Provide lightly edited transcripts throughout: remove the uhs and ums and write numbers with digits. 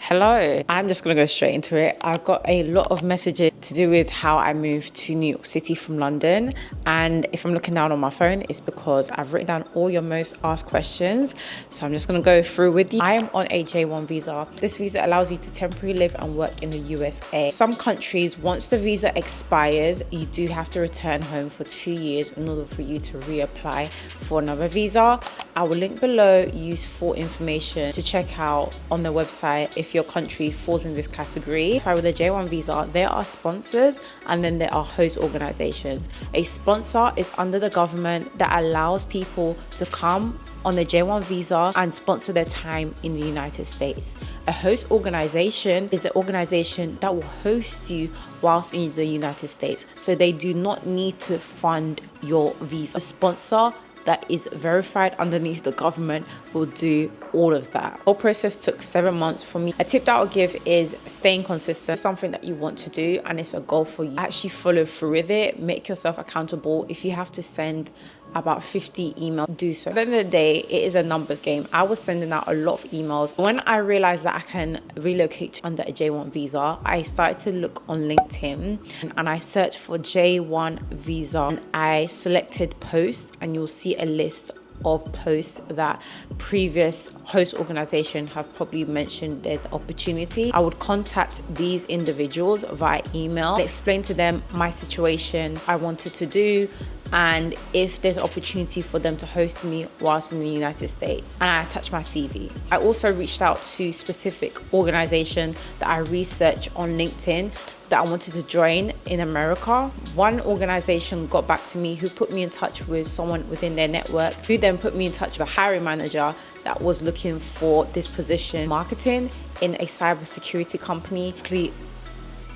Hello, I'm just gonna go straight into it. I've got a lot of messages to do with how I moved to New York City from London. And if I'm looking down on my phone, it's because I've written down all your most asked questions. So I'm just gonna go through with you. I am on a J1 visa. This visa allows you to temporarily live and work in the USA. Some countries, once the visa expires, you do have to return home for 2 years in order for you to reapply for another visa. I will link below useful information to check out on the website if your country falls in this category. If I were the J1 visa, there are sponsors and then there are host organizations. A sponsor is under the government that allows people to come on the J1 visa and sponsor their time in the United States. A host organization is an organization that will host you whilst in the United States. So they do not need to fund your visa. A sponsor that is verified underneath the government will do all of that. The whole process took 7 months for me. A tip that I'll give is staying consistent. It's something that you want to do and it's a goal for you. Actually follow through with it. Make yourself accountable. If you have to send about 50 emails, do so. At the end of the day, it is a numbers game. I was sending out a lot of emails. When I realized that I can relocate under a J1 visa, I started to look on LinkedIn and I searched for J1 visa and I selected post, and you'll see a list of posts that previous host organization have probably mentioned there's opportunity. I would contact these individuals via email, explain to them my situation, I wanted to do, and if there's opportunity for them to host me whilst in the United States, and I attach my CV. I also reached out to specific organizations that I researched on LinkedIn that I wanted to join in America. One organization got back to me who put me in touch with someone within their network, who then put me in touch with a hiring manager that was looking for this position, marketing in a cybersecurity company.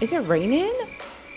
Is it raining?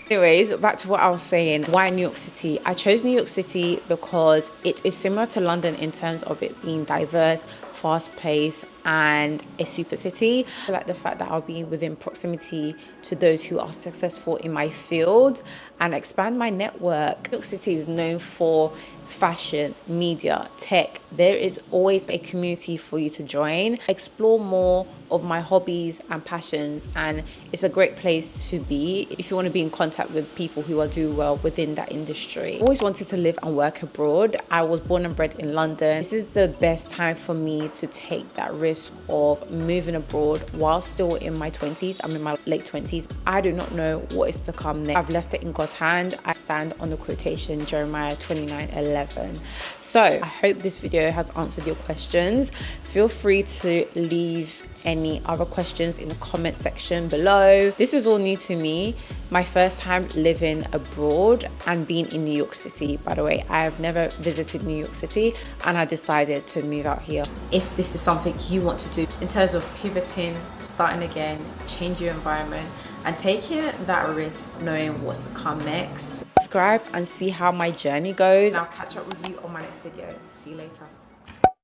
Anyways, back to what I was saying. Why New York City? I chose New York City because it is similar to London in terms of it being diverse, fast-paced, and a super city. I like the fact that I'll be within proximity to those who are successful in my field and expand my network. New York City is known for fashion, media, tech. There is always a community for you to join. Explore more of my hobbies and passions, and it's a great place to be if you want to be in contact with people who are doing well within that industry. I always wanted to live and work abroad. I was born and bred in London. This is the best time for me to take that risk of moving abroad while still in my 20s. I'm in my late 20s. I do not know what is to come next. I've left it in God's hand. I stand on the quotation Jeremiah 29:11. So I hope this video has answered your questions. Feel free to leave any other questions in the comment section below. This is all new to me. My first time living abroad and being in New York City. By the way, I have never visited New York City and I decided to move out here. If this is something you want to do in terms of pivoting, starting again, change your environment, and taking that risk, knowing what's to come next, subscribe and see how my journey goes. I'll catch up with you on my next video. See you later.